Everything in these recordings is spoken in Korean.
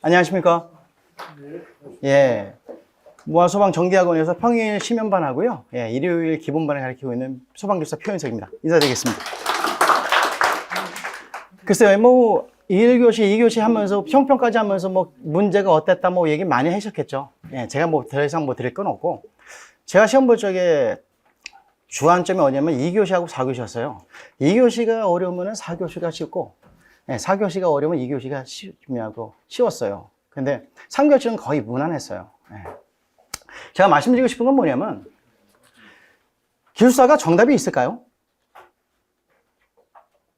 안녕하십니까? 예. 무아소방 정기학원에서 평일 심연반 하고요. 예, 일요일 기본반을 가르치고 있는 소방교사 표현석입니다. 인사드리겠습니다. 글쎄요, 뭐, 1교시, 2교시 하면서, 평평까지 하면서 뭐, 문제가 어땠다, 뭐, 얘기 많이 하셨겠죠. 예, 제가 뭐, 더 이상 뭐, 드릴 건 없고. 제가 시험 볼 적에 주안점이 어디냐면 2교시하고 4교시였어요. 2교시가 어려우면 4교시가 쉽고, 예, 4교시가 어려우면 2교시가 쉬웠어요. 근데 3교시는 거의 무난했어요. 예. 제가 말씀드리고 싶은 건 뭐냐면, 기술사가 정답이 있을까요?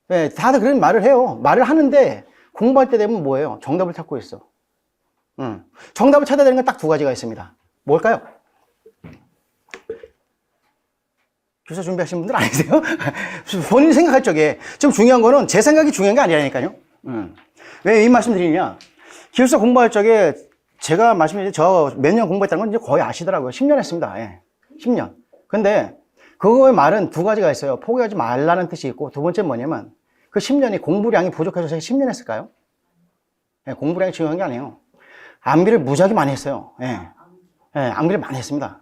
네, 다들 그런 말을 해요. 말을 하는데 공부할 때 되면 뭐예요? 정답을 찾고 있어. 정답을 찾아야 되는 건 딱 두 가지가 있습니다. 뭘까요? 교사 준비하신 분들 아니세요? 본인이 생각할 적에 좀 중요한 거는 제 생각이 중요한 게 아니라니까요. 왜 이 말씀 드리냐? 기술사 공부할 적에 제가 말씀드린 저 몇 년 공부했다는 건 이제 거의 아시더라고요. 10년 했습니다. 예. 10년. 근데 그거의 말은 두 가지가 있어요. 포기하지 말라는 뜻이 있고, 두 번째 뭐냐면 그 10년이 공부량이 부족해서 제가 10년 했을까요? 예, 공부량이 중요한 게 아니에요. 암기를 무지하게 많이 했어요. 예. 예, 암기를 많이 했습니다.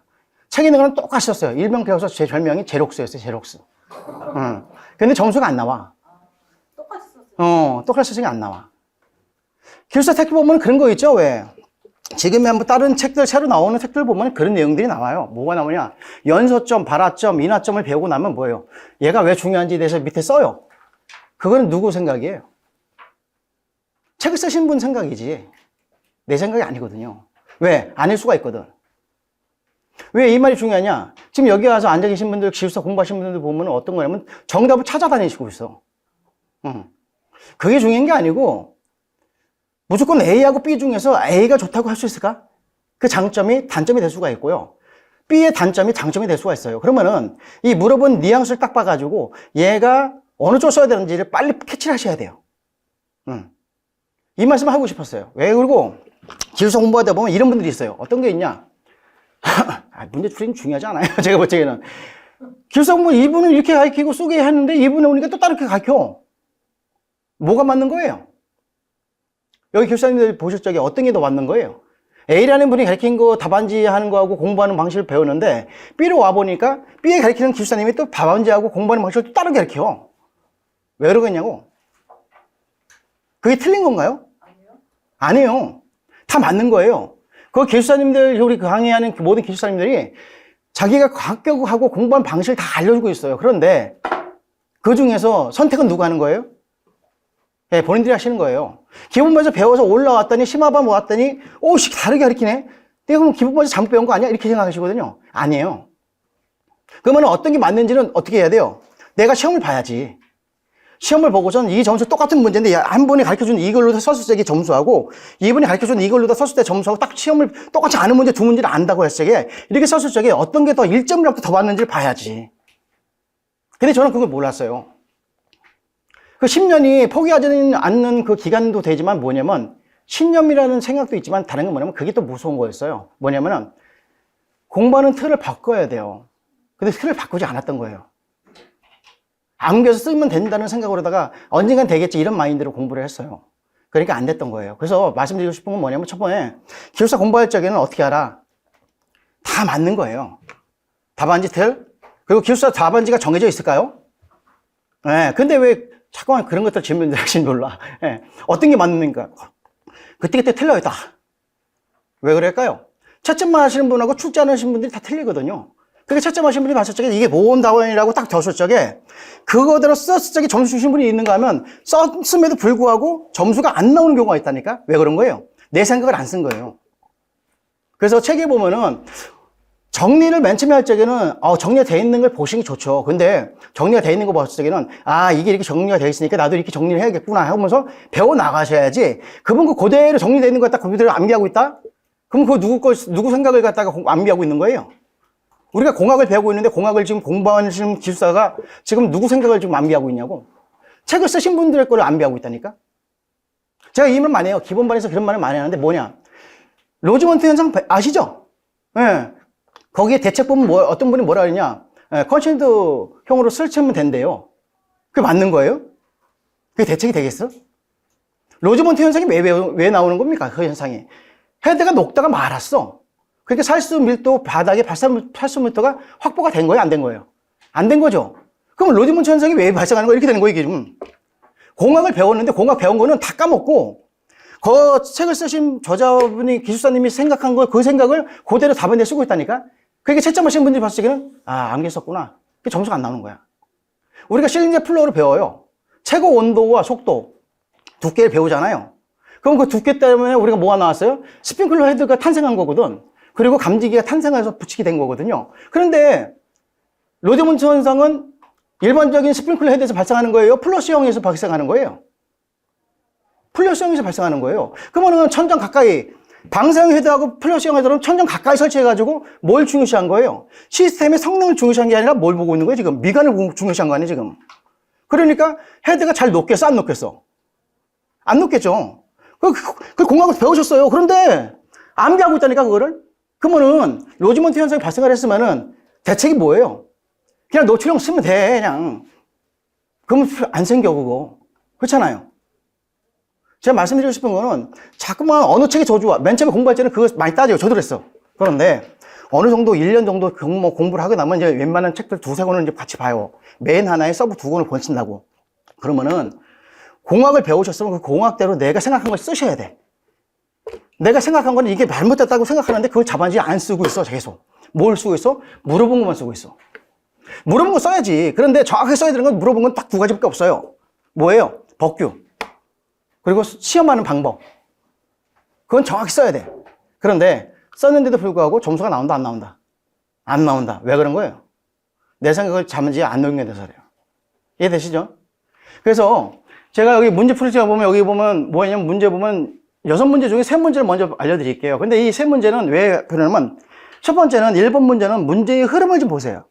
책 있는 거는 똑같이 썼어요. 일명 배워서 제 별명이 제록스였어요. 제록스. 근데 점수가 안 나와. 똑같이 썼어요. 똑같이 쓰는 게 안 나와. 기술사 택 보면 그런 거 있죠? 왜? 지금의 뭐 다른 책들, 새로 나오는 책들 보면 그런 내용들이 나와요. 뭐가 나오냐? 연소점, 발화점, 인화점을 배우고 나면 뭐예요? 얘가 왜 중요한지에 대해서 밑에 써요. 그거는 누구 생각이에요? 책을 쓰신 분 생각이지. 내 생각이 아니거든요. 왜? 아닐 수가 있거든. 왜 이 말이 중요하냐? 지금 여기 와서 앉아 계신 분들, 기술사 공부하신 분들 보면 어떤 거냐면 정답을 찾아다니시고 있어. 그게 중요한 게 아니고 무조건 A하고 B 중에서 A가 좋다고 할 수 있을까? 그 장점이 단점이 될 수가 있고요. B의 단점이 장점이 될 수가 있어요. 그러면은 이 물어본 뉘앙스를 딱 봐가지고 얘가 어느 쪽 써야 되는지를 빨리 캐치를 하셔야 돼요. 이 말씀을 하고 싶었어요. 왜? 그리고 기술사 공부하다 보면 이런 분들이 있어요. 어떤 게 있냐? 문제 풀이는 중요하지 않아요. 제가 볼 적에는. 기술사 공부 이분은 이렇게 가르치고 쏘게 했는데 이분은 오니까 또 다르게 가르쳐. 뭐가 맞는 거예요? 여기 교수님들 보실 적에 어떤 게 더 맞는 거예요? A라는 분이 가르친 거 답안지 하는 거하고 공부하는 방식을 배우는데 B로 와보니까 B에 가르치는 기술사님이 또 답안지하고 공부하는 방식을 또 다르게 가르쳐. 왜 그러겠냐고? 그게 틀린 건가요? 아니에요. 다 맞는 거예요. 그 기술사님들, 우리 강의하는 모든 기술사님들이 자기가 합격하고 공부하는 방식을 다 알려주고 있어요. 그런데 그 중에서 선택은 누가 하는 거예요? 네, 본인들이 하시는 거예요. 기본반에서 배워서 올라왔더니 심화반 모았더니 오씨 다르게 가르치네. 내가 그럼 기본반에서 잘못 배운 거 아니야? 이렇게 생각하시거든요. 아니에요. 그러면 어떤 게 맞는지는 어떻게 해야 돼요? 내가 시험을 봐야지. 시험을 보고선 이 점수 똑같은 문제인데 한 분이 가르쳐준 이걸로 썼을 때 점수하고 이분이 가르쳐준 이걸로 썼을 때 점수하고 딱 시험을 똑같이 아는 문제 두 문제를 안다고 했을 적에 이렇게 썼을 적에 어떤 게 더 1점이라도 더 받는지를 봐야지. 근데 저는 그걸 몰랐어요. 그 10년이 포기하지 않는 그 기간도 되지만 뭐냐면 신념이라는 생각도 있지만 다른 건 뭐냐면 그게 또 무서운 거였어요. 뭐냐면은 공부하는 틀을 바꿔야 돼요. 근데 틀을 바꾸지 않았던 거예요. 암기해서 쓰면 된다는 생각으로다가 언젠간 되겠지 이런 마인드로 공부를 했어요. 그러니까 안 됐던 거예요. 그래서 말씀드리고 싶은 건 뭐냐면 첫 번째 기술사 공부할 적에는 어떻게 알아? 다 맞는 거예요. 답안지 틀 그리고 기술사 답안지가 정해져 있을까요? 네, 근데 왜 잠깐만 그런 것들 질문들 하시는 몰라. 네, 어떤 게 맞는가? 그때그때 틀려요 다. 왜 그럴까요? 채점만 하시는 분하고 출제하시는 분들이 다 틀리거든요. 그게 채점하신 분이 봤을 적에 이게 뭔 답안이라고 딱 줬을 적에 그거대로 썼을 적에 점수 주신 분이 있는가 하면 썼음에도 불구하고 점수가 안 나오는 경우가 있다니까? 왜 그런 거예요? 내 생각을 안 쓴 거예요. 그래서 책에 보면은 정리를 맨 처음에 할 적에는 정리가 돼 있는 걸 보시는 게 좋죠. 근데 정리가 돼 있는 거 봤을 적에는 이게 이렇게 정리가 돼 있으니까 나도 이렇게 정리를 해야겠구나 하면서 배워 나가셔야지. 그분 그 그대로 정리되어 있는 거 갖다 그대로 암기하고 있다? 그럼 그거 누구 생각을 갖다가 암기하고 있는 거예요? 우리가 공학을 배우고 있는데 공학을 지금 공부하는 기술사가 지금 누구 생각을 지금 암기하고 있냐고. 책을 쓰신 분들의 거를 암기하고 있다니까. 제가 이 말 많이 해요. 기본반에서 그런 말을 많이 하는데 뭐냐. 로즈먼트 현상 아시죠? 예. 네. 거기에 대책 보면 어떤 분이 뭐라 그러냐. 컨센트형으로 설치하면 된대요. 그게 맞는 거예요? 그게 대책이 되겠어? 로즈몬트 현상이 왜 나오는 겁니까? 그 현상이. 헤드가 녹다가 말았어. 그러니까 살수 밀도 바닥에 팔수 밀도가 확보가 된 거예요? 안 된 거예요? 안 된 거죠? 그럼 로즈몬트 현상이 왜 발생하는 거예요? 이렇게 되는 거예요, 이게 지금. 공학을 배웠는데 공학 배운 거는 다 까먹고 그 책을 쓰신 저자분이 기술사님이 생각한 거 그 생각을 그대로 답안에 쓰고 있다니까. 그러니까 채점하시는 분들이 봤을 때는 안 계셨구나. 그 점수가 안 나오는 거야. 우리가 실린저 플로우를 배워요. 최고 온도와 속도 두께를 배우잖아요. 그럼 그 두께 때문에 우리가 뭐가 나왔어요? 스프링클러 헤드가 탄생한 거거든. 그리고 감지기가 탄생해서 붙이게 된 거거든요. 그런데 로즈몬트 현상은 일반적인 스프링클러 헤드에서 발생하는 거예요? 플러스형에서 발생하는 거예요? 플러스형에서 발생하는 거예요. 그러면 천장 가까이 방사형 헤드하고 플러스형 헤드는 천장 가까이 설치해가지고 뭘 중요시한 거예요? 시스템의 성능을 중요시한 게 아니라 뭘 보고 있는 거예요? 지금 미관을 중요시한 거 아니에요? 지금. 그러니까 헤드가 잘 녹겠어? 안 녹겠어? 안 녹겠죠. 그 공학을 배우셨어요. 그런데 암기하고 있다니까 그거를. 그러면은 로즈몬트 현상이 발생을 했으면은 대책이 뭐예요? 그냥 노출형 쓰면 돼, 그냥. 그러면 안 생겨, 그거. 그렇잖아요. 제가 말씀드리고 싶은 거는 자꾸만 어느 책이 더 좋아. 맨 처음에 공부할 때는 그거 많이 따져요. 저도 그랬어. 그런데 어느 정도 1년 정도 공부를 하고 나면 이제 웬만한 책들 두세 권을 이제 같이 봐요. 맨 하나에 서브 두 권을 권친다고. 그러면은 공학을 배우셨으면 그 공학대로 내가 생각한 걸 쓰셔야 돼. 내가 생각한 건 이게 잘못됐다고 생각하는데 그걸 자반지 안 쓰고 있어, 계속. 뭘 쓰고 있어? 물어본 것만 쓰고 있어. 물어본 거 써야지. 그런데 정확하게 써야 되는 건 물어본 건 딱 두 가지밖에 없어요. 뭐예요? 법규. 그리고 시험하는 방법. 그건 정확히 써야 돼. 그런데 썼는데도 불구하고 점수가 나온다, 안 나온다? 안 나온다. 왜 그런 거예요? 내 생각을 자반지에 안 넣는 게 돼서 그래요. 이해되시죠? 그래서 제가 여기 문제 풀이 보면 여기 보면 뭐냐면 문제 보면 6문제 중에 3문제를 먼저 알려드릴게요. 근데 이 3문제는 왜 그러냐면 첫 번째는 1번 문제는 문제의 흐름을 좀 보세요.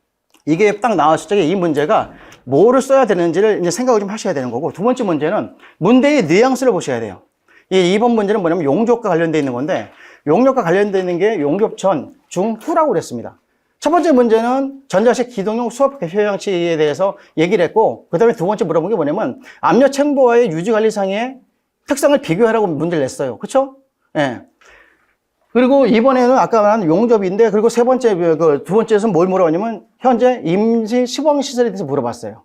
이게 딱 나왔을 적에 이 문제가 뭐를 써야 되는지를 이제 생각을 좀 하셔야 되는 거고, 두 번째 문제는 문제의 뉘앙스를 보셔야 돼요. 이 2번 문제는 뭐냐면 용접과 관련되어 있는 건데, 용접과 관련되어 있는 게 용접 전, 중, 후라고 그랬습니다. 첫 번째 문제는 전자식 기동용 수압 개표 장치에 대해서 얘기를 했고, 그 다음에 두 번째 물어본 게 뭐냐면 압력 챔버와의 유지관리상의 특성을 비교하라고 문제를 냈어요. 그쵸? 예. 그리고 이번에는 아까 말한 용접인데, 그리고 세 번째, 두 번째에서는 뭘 물어봤냐면, 현재 임시 시범시설에 대해서 물어봤어요.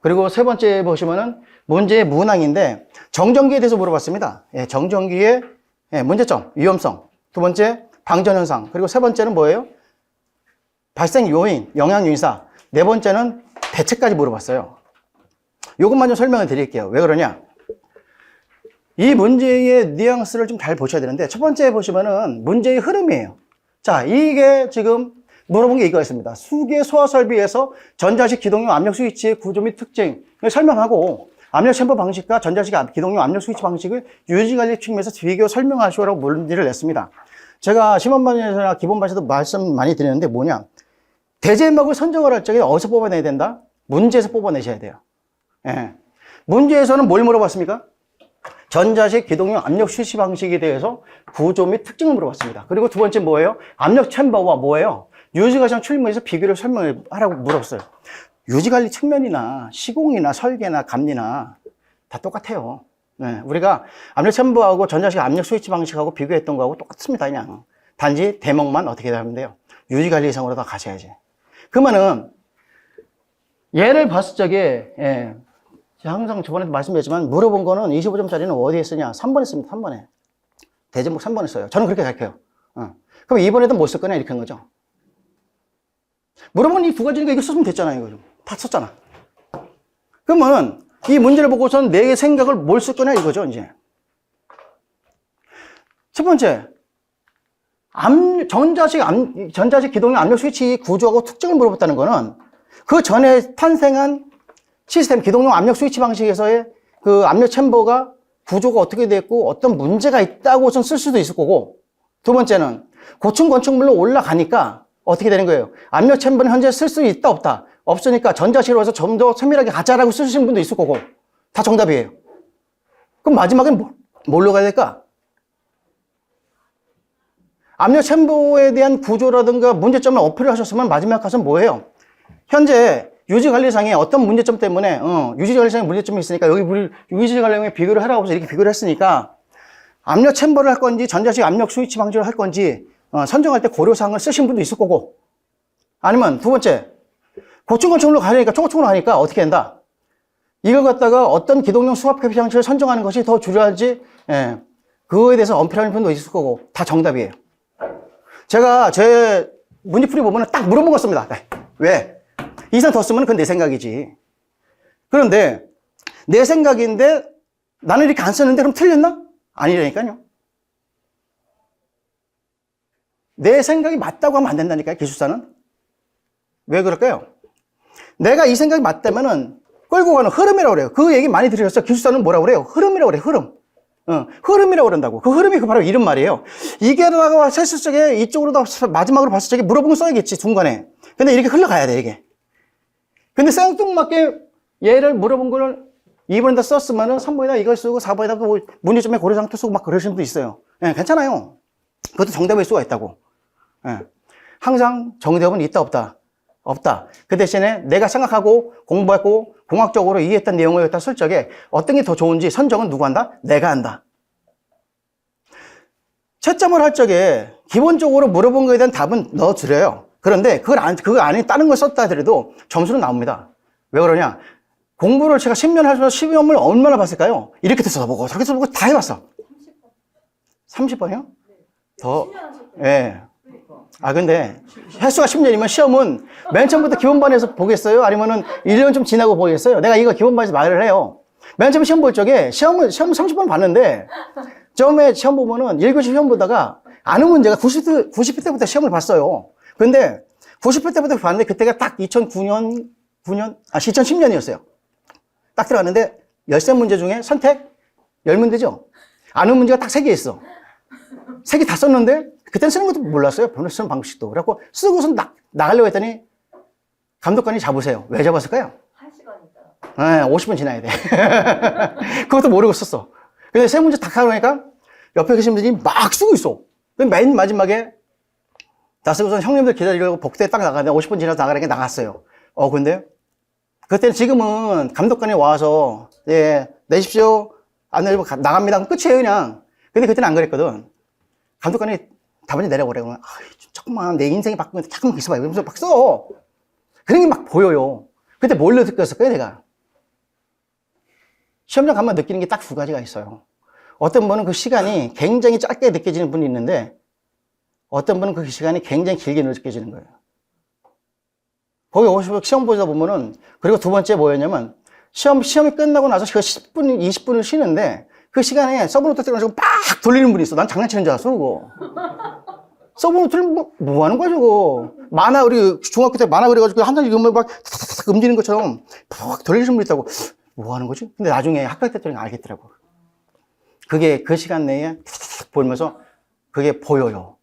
그리고 세 번째 보시면은 문제의 문항인데, 정전기에 대해서 물어봤습니다. 예, 정전기의 문제점, 위험성. 두 번째, 방전현상. 그리고 세 번째는 뭐예요? 발생 요인, 영향 유의사. 네 번째는 대책까지 물어봤어요. 이것만 좀 설명을 드릴게요. 왜 그러냐? 이 문제의 뉘앙스를 좀 잘 보셔야 되는데, 첫 번째 보시면은 문제의 흐름이에요. 자, 이게 지금 물어본 게 이거였습니다. 수계 소화 설비에서 전자식 기동용 압력 스위치의 구조 및 특징을 설명하고, 압력 챔버 방식과 전자식 기동용 압력 스위치 방식을 유지관리 측면에서 비교 설명하시오라고 문제를 냈습니다. 제가 시험반에서나 기본반에서도 말씀 많이 드리는데 뭐냐? 대제목을 선정을 할 적에 어디서 뽑아내야 된다? 문제에서 뽑아내셔야 돼요. 예. 문제에서는 뭘 물어봤습니까? 전자식 기동용 압력 스위치 방식에 대해서 구조 및 특징을 물어봤습니다. 그리고 두 번째 뭐예요? 압력 챔버와 뭐예요? 유지과정 출문에서 비교를 설명을 하라고 물었어요. 유지관리 측면이나 시공이나 설계나 감리나 다 똑같아요. 네, 우리가 압력 챔버하고 전자식 압력 스위치 방식하고 비교했던 거하고 똑같습니다. 그냥 단지 대목만 어떻게 하면 돼요? 유지관리 이상으로 다 가셔야지. 그러면은 얘를 봤을 적에 제가 항상 저번에도 말씀드렸지만 물어본 거는 25점짜리는 어디에 쓰냐? 3번에 씁니다. 3번에. 대제목 3번에 써요. 저는 그렇게 가르쳐요. 그럼 2번에도 뭐 쓸 거냐? 이렇게 한 거죠. 물어본 이 두 가지니까 이거 썼으면 됐잖아요. 이거 다 썼잖아. 그러면 이 문제를 보고서는 내 생각을 뭘 쓸 거냐 이거죠. 이제 첫 번째, 전자식 기동용 압력 스위치 구조하고 특징을 물어봤다는 거는 그 전에 탄생한 시스템 기동용 압력 스위치 방식에서의 그 압력 챔버가 구조가 어떻게 됐고 어떤 문제가 있다고 쓸 수도 있을 거고, 두 번째는 고층 건축물로 올라가니까 어떻게 되는 거예요? 압력 챔버는 현재 쓸 수 있다 없다? 없으니까 전자식으로 해서 좀 더 세밀하게 가자라고 쓰시는 분도 있을 거고, 다 정답이에요. 그럼 마지막엔 뭘로 가야 될까? 압력 챔버에 대한 구조라든가 문제점을 어필을 하셨으면 마지막 가서 뭐예요? 현재 유지관리상에 어떤 문제점 때문에, 유지관리상에 문제점이 있으니까 여기 유지관리상에 비교를 하라고 해서 이렇게 비교를 했으니까 압력 챔버를 할 건지 전자식 압력 스위치 방지를 할 건지 선정할 때 고려사항을 쓰신 분도 있을 거고, 아니면 두 번째, 고층건축물로 가려니까 초고층으로 가니까 어떻게 된다? 이걸 갖다가 어떤 기동용 수압 회피 장치를 선정하는 것이 더 중요한지, 그거에 대해서 언필하는 분도 있을 거고, 다 정답이에요. 제가 제 문제풀이 보면 딱 물어본 거 씁니다. 네. 왜? 이상 더 쓰면 그건 내 생각이지. 그런데 내 생각인데 나는 이렇게 안 썼는데 그럼 틀렸나? 아니라니까요. 내 생각이 맞다고 하면 안 된다니까요, 기술사는. 왜 그럴까요? 내가 이 생각이 맞다면은 끌고 가는 흐름이라고 그래요. 그 얘기 많이 들으셨어요. 기술사는 뭐라고 그래요? 흐름이라고 그래요, 흐름. 흐름이라고 그런다고. 그 흐름이 바로 이런 말이에요. 이게 다가 셌을 적에 이쪽으로 마지막으로 봤을 적에 물어보면 써야겠지, 중간에. 근데 이렇게 흘러가야 돼, 이게. 근데 생뚱맞게 얘를 물어본 거를 2번에다 썼으면은 3번에다 이걸 쓰고 4번에다 뭐 문제점에 고려상도 쓰고 막 그러시는 분도 있어요. 괜찮아요. 그것도 정답일 수가 있다고. 항상 정답은 있다, 없다? 없다. 그 대신에 내가 생각하고 공부했고 공학적으로 이해했던 내용을 갖다 쓸 적에 어떤 게 더 좋은지 선정은 누가 한다? 내가 한다. 채점을 할 적에 기본적으로 물어본 거에 대한 답은 넣어드려요. 그런데 그거 안에 다른 걸 썼다 하더라도 점수는 나옵니다. 왜 그러냐? 공부를 제가 10년 하면서 12년을 얼마나 봤을까요? 이렇게 써보고 저렇게 써보고 다 해봤어. 30번이요? 더, 예. 근데 횟수가 10년이면 시험은 맨 처음부터 기본반에서 보겠어요? 아니면은 1년 좀 지나고 보겠어요? 내가 이거 기본반에서 말을 해요. 맨 처음 시험 볼 적에 시험 30번 봤는데 처음에 시험 보면은 1교시 시험 보다가 아는 문제가 90회 때부터 시험을 봤어요. 근데 90회 때부터 봤는데 그때가 딱 2010년이었어요. 딱 들어갔는데 13문제 중에 선택 10문제죠? 아는 문제가 딱 3개 있어. 3개 다 썼는데 그때는 쓰는 것도 몰랐어요. 번호 쓰는 방식도. 그래갖고 쓰고서 나가려고 했더니 감독관이 잡으세요. 왜 잡았을까요? 1시간이다. 50분 지나야 돼. 그것도 모르고 썼어. 근데 3문제 다 하려니까 옆에 계신 분들이 막 쓰고 있어. 맨 마지막에 다 쓰고서 형님들 기다리려고 복대에 딱 나가는데 50분 지나서 나가라니까 나갔어요. 근데 그때는 지금은 감독관이 와서 내십시오. 안 내리고 나갑니다. 그럼 끝이에요, 그냥. 근데 그때는 안 그랬거든. 감독관이 답안지 내려보래. 그러면, 조금만 내 인생이 바꾸면 잠깐만 있어봐요. 이러면서 막 써. 그런 게 막 보여요. 그때 뭘로 느꼈을까요, 내가? 시험장 가면 느끼는 게 딱 2가지가 있어요. 어떤 분은 그 시간이 굉장히 짧게 느껴지는 분이 있는데, 어떤 분은 그 시간이 굉장히 길게 느껴지는 거예요. 거기 오시면 시험 보다 보면은, 그리고 두 번째 뭐였냐면, 시험이 끝나고 나서 그 10분, 20분을 쉬는데, 그 시간에 서브노트 떼가지고 막 돌리는 분이 있어. 난 장난치는 줄 알았어, 그거. 서브노트를 뭐 하는 거야, 저거. 만화, 우리 중학교 때 만화 그래가지고 한 장씩 막 탁탁탁 움직이는 것처럼 막 돌리시는 분이 있다고. 뭐 하는 거지? 근데 나중에 학교 때 알겠더라고. 그게 그 시간 내에 탁탁탁 보면서 그게 보여요.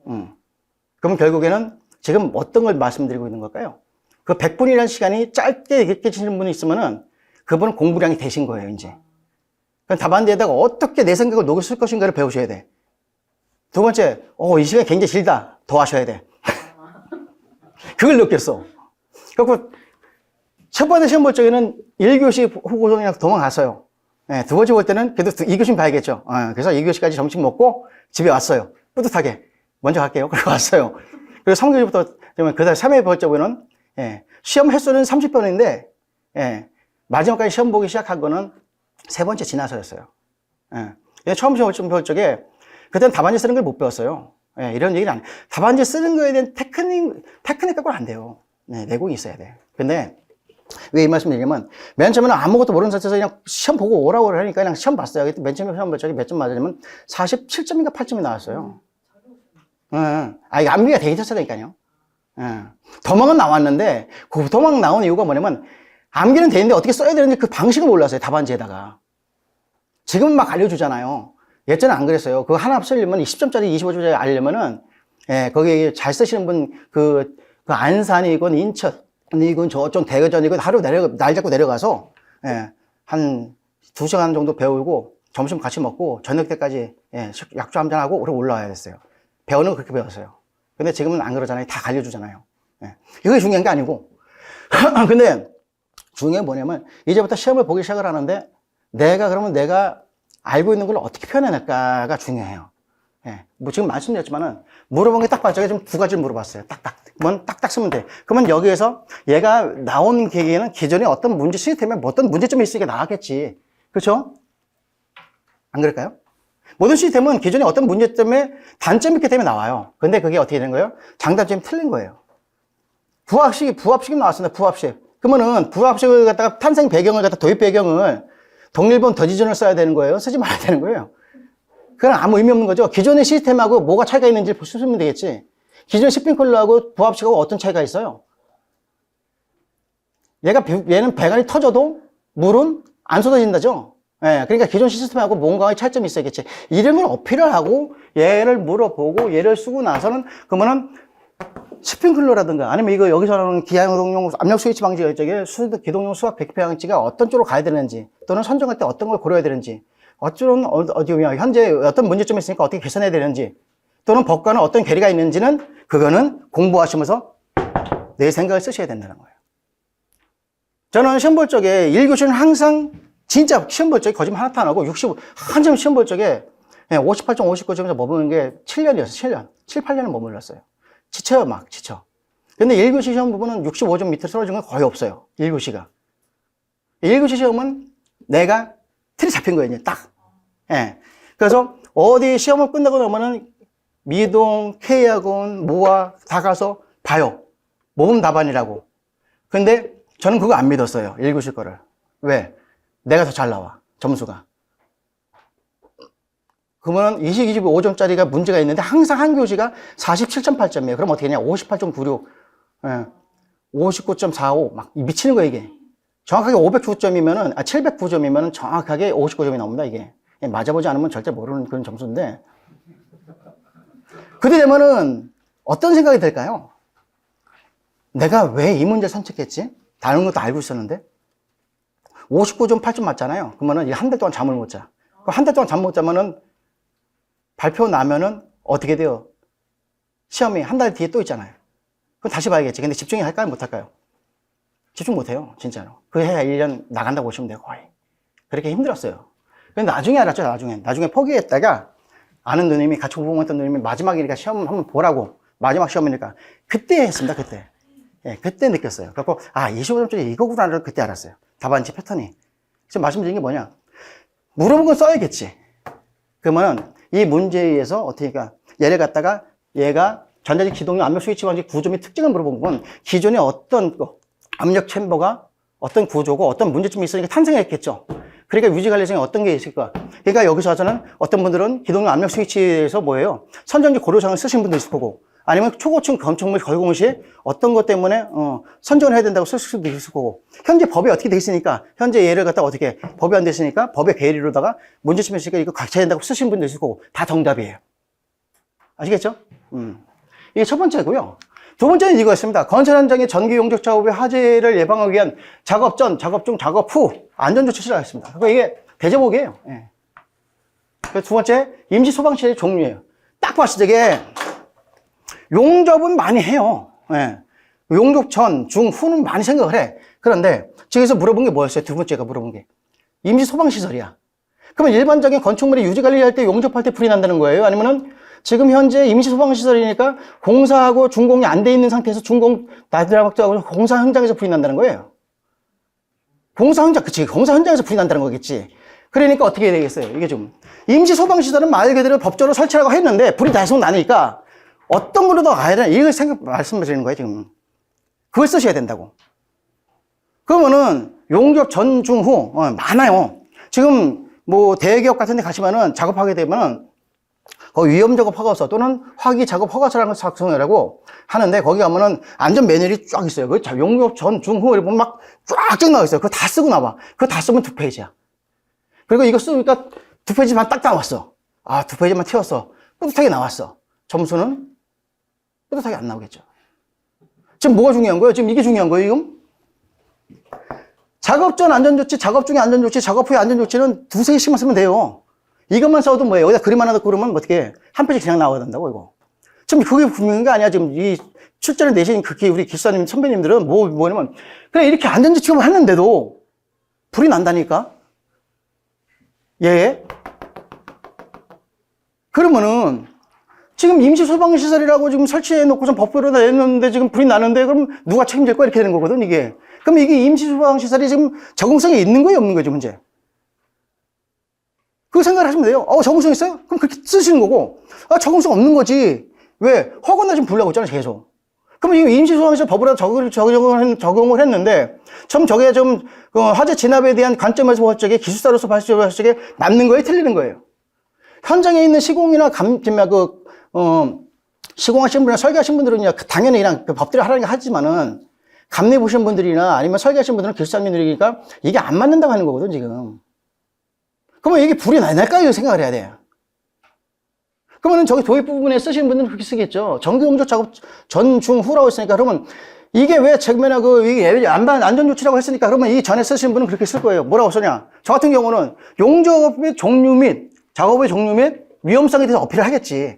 그러면 결국에는 지금 어떤 걸 말씀드리고 있는 걸까요? 그 100분이라는 시간이 짧게 느껴지는 분이 있으면은 그분은 공부량이 되신 거예요, 이제. 그럼 답안지에다가 어떻게 내 생각을 녹여 쓸 것인가를 배우셔야 돼. 두 번째, 이 시간이 굉장히 길다. 더 하셔야 돼. 그걸 느꼈어. 그래서 첫 번째 시험 볼 적에는 1교시 후고서 그냥 도망갔어요. 두 번째 볼 때는 그래도 2교시 봐야겠죠. 그래서 2교시까지 점심 먹고 집에 왔어요. 뿌듯하게. 먼저 갈게요. 그리고 왔어요. 그리고 3교시부터, 그 다음에 3회 볼 적에는, 시험 횟수는 30번인데, 마지막까지 시험 보기 시작한 거는 3번째 지나서였어요. 처음 시험 볼 적에, 그때는 답안지 쓰는 걸 못 배웠어요. 이런 얘기는 안 해요. 답안지 쓰는 거에 대한 테크닉 갖고는 안 돼요. 내공이 있어야 돼. 근데, 왜 이 말씀 드리냐면, 맨 처음에는 아무것도 모르는 상태에서 그냥 시험 보고 오라고 하니까 그냥 시험 봤어요. 그때 맨 처음에 시험 볼 적에 몇 점 맞았냐면, 47점인가 8점이 나왔어요. 이게 암기가 되게 됐었다니까요. 도망은 나왔는데, 그 도망 나온 이유가 뭐냐면, 암기는 되는데 어떻게 써야 되는지 그 방식을 몰랐어요. 답안지에다가. 지금은 막 알려주잖아요. 예전에 안 그랬어요. 그거 하나 쓰려면 10점짜리, 25점짜리 알려면은, 거기 잘 쓰시는 분, 그 안산이건 인천이건 저쪽 대전이건 하루 날 잡고 내려가서, 한 2시간 정도 배우고, 점심 같이 먹고, 저녁 때까지, 약주 한잔 하고, 오래 올라와야 됐어요. 배우는 거 그렇게 배웠어요. 근데 지금은 안 그러잖아요. 다 알려주잖아요. 이게 중요한 게 아니고, 근데 중요한 게 뭐냐면 이제부터 시험을 보기 시작을 하는데 그러면 내가 알고 있는 걸 어떻게 표현해낼까가 중요해요. 예. 뭐 지금 말씀드렸지만은 물어본 게 딱 봐요. 제가 지금 두 가지를 물어봤어요. 딱딱. 그러면 딱딱 쓰면 돼. 그러면 여기에서 얘가 나온 계기에는 기존에 어떤 문제 시스템에 어떤 문제점이 있으니까 나왔겠지. 그렇죠? 안 그럴까요? 모든 시스템은 기존에 어떤 문제점에 단점이 있기 때문에 나와요. 근데 그게 어떻게 되는 거예요? 장단점이 틀린 거예요. 부합식이 나왔습니다. 부합식. 그러면은 부합식을 갖다가 탄생 배경을 갖다 도입 배경을 동일본 더지전을 써야 되는 거예요? 쓰지 말아야 되는 거예요? 그건 아무 의미 없는 거죠. 기존의 시스템하고 뭐가 차이가 있는지 쓰면 되겠지. 기존 스프링클러하고 부합식하고 어떤 차이가 있어요? 얘는 배관이 터져도 물은 안 쏟아진다죠. 예, 그러니까 기존 시스템하고 뭔가의 차이점이 있어야겠지. 이름을 어필을 하고 얘를 물어보고 얘를 쓰고 나서는 그러면은 스프링클러라든가 아니면 이거 여기서 나오는 기하동용 압력 스위치 방지 열적에 기동용 수압 배기표 방지가 어떤 쪽으로 가야 되는지 또는 선정할 때 어떤 걸 고려해야 되는지 현재 어떤 문제점이 있으니까 어떻게 개선해야 되는지 또는 법과는 어떤 괴리가 있는지는 그거는 공부하시면서 내 생각을 쓰셔야 된다는 거예요. 저는 시험 볼 적에 1교시는 항상 진짜 시험 볼 적에 거짓말 하나도 안 하고 한참 시험 볼 적에 58점, 59점에서 머무는 게 7년이었어요. 7, 8년은 머물렀어요. 지쳐. 근데 1교시 시험 부분은 65점 밑으로 떨어진 건 거의 없어요. 1교시가. 1교시 시험은 내가 틀이 잡힌 거예요, 이제 딱. 예. 그래서 어디 시험을 끝나고 나면은 미동, K학원, 모아 다 가서 봐요. 모범 답안이라고. 근데 저는 그거 안 믿었어요. 1교시 거를. 왜? 내가 더 잘 나와. 점수가. 그러면 25점짜리가 문제가 있는데 항상 한 교시가 47.8점이에요. 그럼 어떻게 되냐? 58.96, 59.45, 막 미치는 거예요, 이게. 정확하게 509점이면은, 709점이면은 정확하게 59점이 나옵니다, 이게. 맞아보지 않으면 절대 모르는 그런 점수인데. 그때 되면은 어떤 생각이 들까요? 내가 왜 이 문제를 선택했지? 다른 것도 알고 있었는데? 59점 8점 맞잖아요. 그러면은 한 달 동안 잠을 못 자. 그럼 한 달 동안 잠 못 자면은 발표 나면은 어떻게 돼요? 시험이 한 달 뒤에 또 있잖아요. 그럼 다시 봐야겠지. 근데 집중이 할까요? 못 할까요? 집중 못 해요. 진짜로. 그 해야 1년 나간다고 보시면 돼요. 거의. 그렇게 힘들었어요. 근데 나중에 알았죠. 나중에 포기했다가 아는 누님이 같이 공부했던 누님이 마지막이니까 시험 한번 보라고. 마지막 시험이니까. 그때 했습니다. 그때. 예, 그때 느꼈어요. 그래서 25점짜리 이거구나를 그때 알았어요. 답안지 패턴이. 지금 말씀드린 게 뭐냐? 물어본 건 써야겠지. 그러면은 이 문제에 의해서 어떻게, 얘를 갖다가 얘가 전자식 기동용 압력 스위치 방지 구조및 특징을 물어본 건 기존에 어떤 압력 챔버가 어떤 구조고 어떤 문제점이 있으니까 탄생했겠죠. 그러니까 유지 관리성에 어떤 게 있을까? 그러니까 여기서 하자는 어떤 분들은 기동용 압력 스위치에서 뭐예요? 선정지 고려사항을 쓰신 분도 있을 거고 아니면 초고층 건축물 걸공 시에 어떤 것 때문에 선정을 해야 된다고 쓸 수도 있을 거고 현재 법이 어떻게 돼 있으니까 현재 얘를 갖다가 어떻게 법이 안 돼 있으니까 법의 계리로다가 문제점이 있으니까 이거 각자 된다고 쓰신 분도 있을 거고 다 정답이에요. 아시겠죠? 이게 첫 번째고요. 두 번째는 이거였습니다. 건설 현장의 전기 용접 작업의 화재를 예방하기 위한 작업 전, 작업 중, 작업 후 안전조치 실시하겠습니다. 그러니까 이게 대제목이에요. 예. 두 번째 임시 소방시설의 종류예요. 딱 봤을 때 용접은 많이 해요. 예. 용접 전, 중, 후는 많이 생각을 해. 그런데 저기서 물어본 게 뭐였어요? 두 번째가 물어본 게 임시 소방시설이야. 그러면 일반적인 건축물이 유지 관리할 때 용접할 때 불이 난다는 거예요? 아니면은 지금 현재 임시 소방시설이니까 공사하고 준공이 안 돼 있는 상태에서 준공 나들하고 공사 현장에서 불이 난다는 거예요. 공사 현장에서 불이 난다는 거겠지. 그러니까 어떻게 해야 되겠어요? 이게 좀 임시 소방시설은 말 그대로 법적으로 설치라고 했는데 불이 계속 나니까 어떤 걸로 더 가야 되나 이걸 말씀드리는 거예요 지금. 그걸 쓰셔야 된다고. 그러면은 용접 전, 중, 후 많아요. 지금 뭐 대기업 같은 데 가시면은 작업하게 되면은 위험 작업 허가서 또는 화기 작업 허가서라는 걸 작성하라고 하는데 거기 가면은 안전 매뉴얼이 쫙 있어요. 그 용접 전, 중, 후 이렇게 막 쫙 나와 있어요. 그거 다 쓰고 나와. 그거 다 쓰면 2페이지야. 그리고 이거 쓰니까 2페이지만 딱 나왔어. 2페이지만 튀었어. 뿌듯하게 나왔어. 점수는 뿌듯하게 안 나오겠죠. 지금 뭐가 중요한 거예요? 지금 이게 중요한 거예요, 지금? 작업 전 안전조치, 작업 중에 안전조치, 작업 후에 안전조치는 2-3개씩만 쓰면 돼요. 이것만 써도 뭐예요? 여기다 그림 하나 넣고 그러면 어떻게 한 페이지 그냥 나와야 된다고, 이거. 지금 그게 분명한 게 아니야. 지금 이 출전을 내신 그게 우리 기사님 선배님들은 뭐냐면 그냥 이렇게 안전지 취급을 했는데도 불이 난다니까. 예. 그러면은 지금 임시 소방시설이라고 지금 설치해 놓고 좀 법대로 다 냈는데 지금 불이 나는데 그럼 누가 책임질 거야? 이렇게 되는 거거든, 이게. 그럼 이게 임시 소방시설이 지금 적응성이 있는 거예요, 없는 거죠, 문제? 그 생각을 하시면 돼요. 적응성 있어요? 그럼 그렇게 쓰시는 거고. 적응성 없는 거지. 왜? 허가나 지금 불라고 했잖아요, 계속. 그럼 이 임시 소방시설 법으로 적용을 했는데, 저게 좀, 화재 진압에 대한 관점에서 볼 적에 기술사로서 봤을 적에 맞는 거예요, 틀리는 거예요? 현장에 있는 시공이나 시공하신 분이나 설계하신 분들은 당연히 그냥 법대로 하라는 게 하지만은, 감리 보신 분들이나 아니면 설계하신 분들은 기술사님들이니까 이게 안 맞는다고 하는 거거든, 지금. 그러면 이게 불이 날까요? 생각을 해야 돼요. 그러면 저기 도입 부분에 쓰시는 분들은 그렇게 쓰겠죠. 정기용접 작업 전, 중, 후라고 했으니까 그러면 이게 왜 정면에 이게 안전조치라고 했으니까 그러면 이 전에 쓰시는 분은 그렇게 쓸 거예요. 뭐라고 쓰냐. 저 같은 경우는 용접의 종류 및 작업의 종류 및 위험성에 대해서 어필을 하겠지.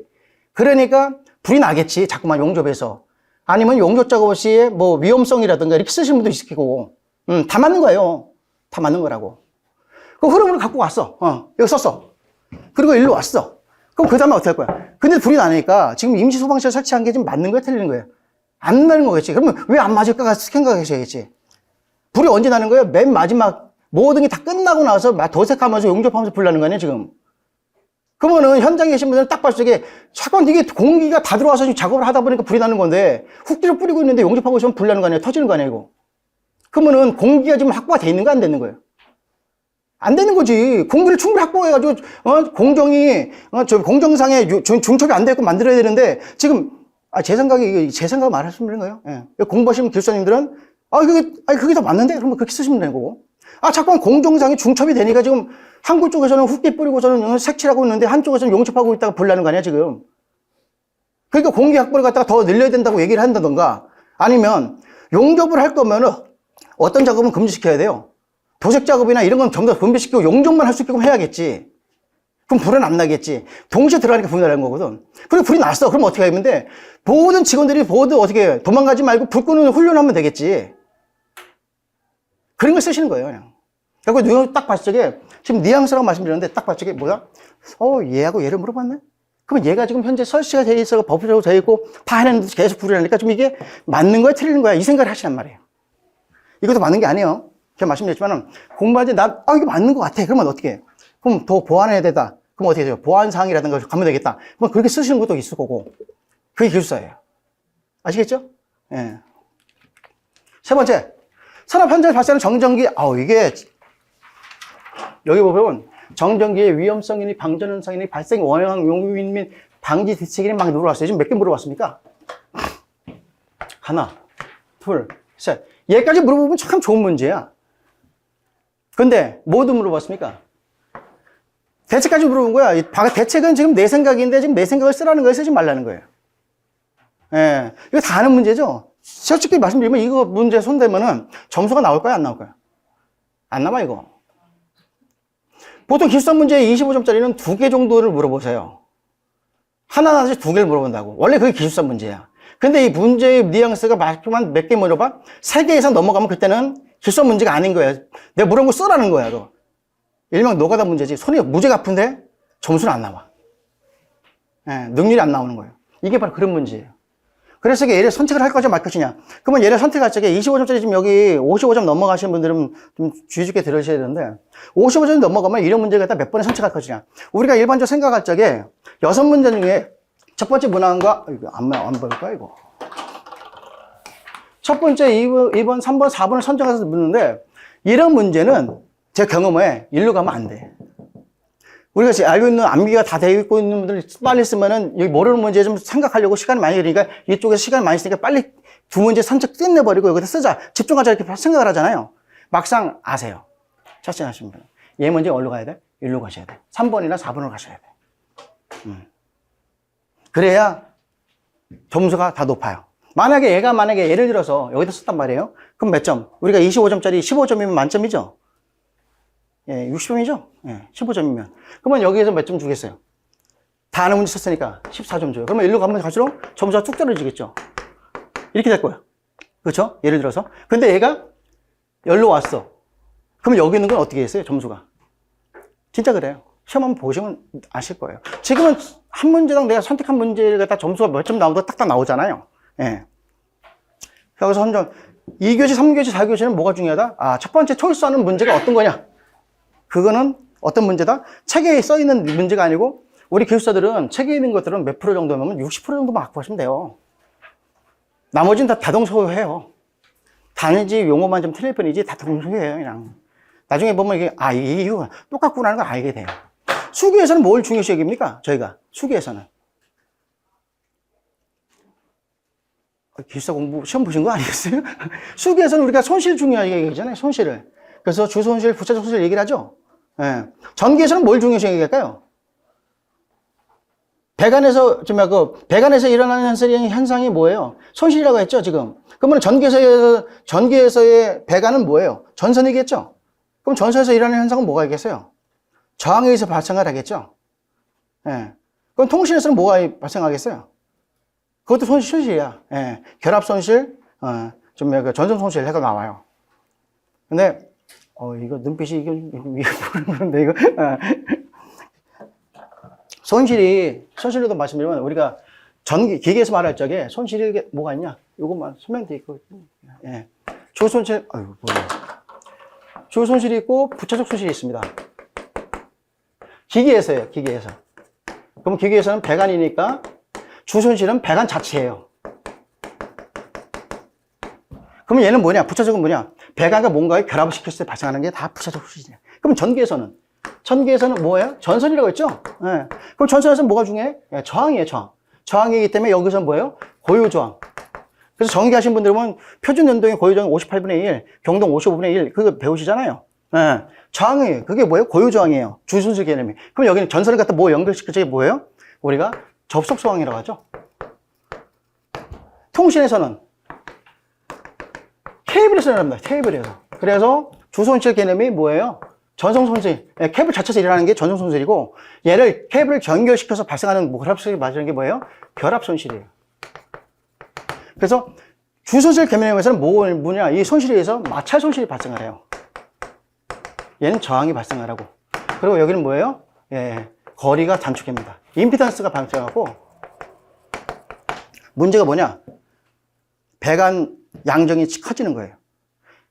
그러니까 불이 나겠지. 자꾸만 용접에서. 아니면 용접 작업 시에 뭐 위험성이라든가 이렇게 쓰시는 분도 있을 거고. 다 맞는 거예요. 다 맞는 거라고. 그 흐름을 갖고 왔어. 여기 썼어. 그리고 일로 왔어. 그럼 그 다음에 어떻게 할 거야? 근데 불이 나니까 지금 임시 소방시설 설치한 게 지금 맞는 거야? 틀리는 거야? 안 나는 거겠지. 그러면 왜 안 맞을까 생각하셔야겠지. 불이 언제 나는 거예요? 맨 마지막 모든 게 다 끝나고 나서 도색하면서 용접하면서 불 나는 거 아니야, 지금? 그러면은 현장에 계신 분들은 딱 봤을 때 잠깐 이게 공기가 다 들어와서 지금 작업을 하다 보니까 불이 나는 건데 훅기를 뿌리고 있는데 용접하고 있으면 불 나는 거 아니야? 터지는 거 아니야, 이거? 그러면은 공기가 지금 확보가 돼 있는 거 안 되는 거예요? 안 되는 거지. 공기를 충분히 확보해가지고, 공정상에 중첩이 안 되고 만들어야 되는데, 지금, 제 생각 말하시면 되는 거예요. 예. 공부하시는 기술사님들은, 그게 더 맞는데? 그러면 그렇게 쓰시면 되는 거고. 자꾸만 공정상에 중첩이 되니까 지금, 한국 쪽에서는 훅기 뿌리고서는 색칠하고 있는데, 한쪽에서는 용접하고 있다가 불나는 거 아니야, 지금? 그러니까 공기 확보를 갖다가 더 늘려야 된다고 얘기를 한다던가, 아니면, 용접을 할 거면은, 어떤 작업은 금지시켜야 돼요. 도색 작업이나 이런 건 전부 다 분배시키고 용접만 할 수 있게끔 해야겠지. 그럼 불은 안 나겠지. 동시에 들어가니까 불이 나는 거거든. 그리고 불이 났어. 그럼 어떻게 하면 돼? 모든 직원들이 모두 어떻게 도망가지 말고 불 끄는 훈련하면 되겠지. 그런 걸 쓰시는 거예요, 그냥. 그리고 딱 봤을 적에 지금 뉘앙스라고 말씀드렸는데 딱 봤을 적에 뭐야? 얘하고 얘를 물어봤네? 그러면 얘가 지금 현재 설치가 돼 있어, 법적으로 돼 있고 다 해놨는데 계속 불이 나니까 좀 이게 맞는 거야, 틀리는 거야? 이 생각을 하시란 말이에요. 이것도 맞는 게 아니에요. 제가 말씀드렸지만 공부할 때 이게 맞는 것 같아. 그러면 어떻게 해? 그럼 더 보완해야 되다. 그럼 어떻게 돼요? 보완사항이라든가 가면 되겠다. 그럼 그렇게 쓰시는 것도 있을 거고. 그게 기술사예요. 아시겠죠? 예. 세 번째. 산업 현장에서 발생하는 정전기. 이게 여기 보면 정전기의 위험성이니 방전 현상이니 발생 원형 요인 및 방지 대책이니 막 물어봤어요. 지금 몇 개 물어봤습니까? 하나, 둘, 셋. 얘까지 물어보면 참 좋은 문제야. 근데 뭐도 물어봤습니까? 대책까지 물어본 거야. 대책은 지금 내 생각인데 지금 내 생각을 쓰라는 거예요. 쓰지 말라는 거예요. 예. 이거 다 아는 문제죠? 솔직히 말씀드리면 이거 문제 손대면은 점수가 나올까요? 안 나올까요? 안 나와, 이거. 보통 기술사 문제 25점짜리는 2개 정도를 물어보세요. 하나씩 2개를 물어본다고. 원래 그게 기술사 문제야. 근데 이 문제의 뉘앙스가 몇 개 물어봐? 3개 이상 넘어가면 그때는 기술사 문제가 아닌 거야. 내가 물어본 거 쓰라는 거야, 너. 일명 노가다 문제지. 손이 무지가 아픈데 점수는 안 나와. 예, 능률이 안 나오는 거예요. 이게 바로 그런 문제예요. 그래서 얘를 선택을 할 거냐 말 것이냐. 그러면 얘를 선택할 적에 25점짜리 지금 여기 55점 넘어가시는 분들은 좀 주의 깊게 들으셔야 되는데 55점 넘어가면 이런 문제를 갖다 몇 번에 선택할 것이냐. 우리가 일반적으로 생각할 적에 6문제 중에 첫 번째 문항과 이거 안 볼까 이거. 첫 번째 2번, 3번, 4번을 선정해서 묻는데 이런 문제는 제 경험에 일로 가면 안 돼. 우리가 지금 알고 있는 암기가 다 되어 있고 있는 분들 빨리 쓰면은 여기 모르는 문제 좀 생각하려고 시간이 많이 걸리니까 이쪽에서 시간 많이 쓰니까 빨리 2문제 선택 끝내버리고 여기다 쓰자. 집중하자 이렇게 생각을 하잖아요. 막상 아세요. 첫째 하시는 분. 얘 문제 어디로 가야 돼? 일로 가셔야 돼. 3번이나 4번으로 가셔야 돼. 그래야 점수가 다 높아요. 만약에 예를 들어서 여기다 썼단 말이에요. 그럼 몇 점? 우리가 25점짜리 15점이면 만점이죠? 예, 60점이죠? 예, 15점이면. 그러면 여기에서 몇 점 주겠어요? 다 아는 문제 썼으니까 14점 줘요. 그러면 일로 가면 갈수록 점수가 뚝 떨어지겠죠. 이렇게 될 거예요. 그렇죠? 예를 들어서. 근데 얘가 열로 왔어. 그럼 여기 있는 건 어떻게 했어요? 점수가. 진짜 그래요. 시험 한번 보시면 아실 거예요. 지금은 한 문제당 내가 선택한 문제를 갖다 점수가 몇 점 나오도 딱딱 나오잖아요. 예. 여기서 선정, 2교시, 3교시, 4교시는 뭐가 중요하다? 아, 첫 번째 초이스하는 문제가 어떤 거냐? 그거는 어떤 문제다? 책에 써 있는 문제가 아니고, 우리 기술사들은 책에 있는 것들은 몇 프로 정도면 60% 정도만 갖고 가시면 돼요. 나머지는 다 다동소유해요. 단지 용어만 좀 틀릴 뿐이지 다 동소유해요, 그냥. 나중에 보면 이게, 아, 이게 이유가 똑같구나는 걸 알게 돼요. 수기에서는 뭘 중요시 여깁니까? 저희가. 수기에서는. 기술사 공부 시험 보신 거 아니겠어요? 수기에서는 우리가 손실 중요하게 얘기하잖아요, 손실을. 그래서 주손실, 부차적 손실 얘기를 하죠. 예. 전기에서는 뭘 중요시 얘기할까요? 배관에서 일어나는 현상이 뭐예요? 손실이라고 했죠, 지금. 그러면 전기에서의 배관은 뭐예요? 전선이겠죠? 그럼 전선에서 일어나는 현상은 뭐가 있겠어요? 저항에 의해서 발생을 하겠죠? 예. 그럼 통신에서는 뭐가 발생하겠어요? 그것도 손실이야. 예. 결합 손실, 전선 손실 해가 나와요. 근데, 이거 눈빛이, 그런데 이거. 손실에도 말씀드리면, 우리가 기계에서 말할 적에 손실이 뭐가 있냐? 요것만 설명돼 있고, 예. 주손실, 주손실이 있고, 부차적 손실이 있습니다. 기계에서요, 기계에서. 그럼 기계에서는 배관이니까, 주손실은 배관 자체예요. 그럼 얘는 뭐냐? 부차적은 뭐냐? 배관과 뭔가를 결합을 시켰을 때 발생하는 게 다 부차적 손실이에요. 그럼 전기에서는 뭐예요? 전선이라고 했죠? 예. 그럼 전선에서는 뭐가 중요해? 예, 저항이에요, 저항. 저항이기 때문에 여기서는 뭐예요? 고유저항. 그래서 전기 하신 분들 보면 표준 연동의 고유저항이 58분의 1, 경동 55분의 1, 그거 배우시잖아요. 예. 저항이에요. 그게 뭐예요? 고유저항이에요. 주손실 개념이. 그럼 여기는 전선을 갖다 뭐 연결시킬 적이 뭐예요? 우리가 접속소항이라고 하죠. 통신에서는 케이블에서 일어납니다. 케이블에서. 그래서 주손실 개념이 뭐예요? 전송손실. 케이블 자체에서 일어나는 게 전송손실이고, 얘를 케이블을 연결시켜서 발생하는 결합손실이 맞는 게 뭐예요? 결합손실이에요. 그래서 주손실 개념에서는 뭐냐? 이 손실에 의해서 마찰 손실이 발생을 해요. 얘는 저항이 발생을 하고. 그리고 여기는 뭐예요? 예, 거리가 단축됩니다. 임피던스가 발생하고, 문제가 뭐냐? 배관 양정이 커지는 거예요.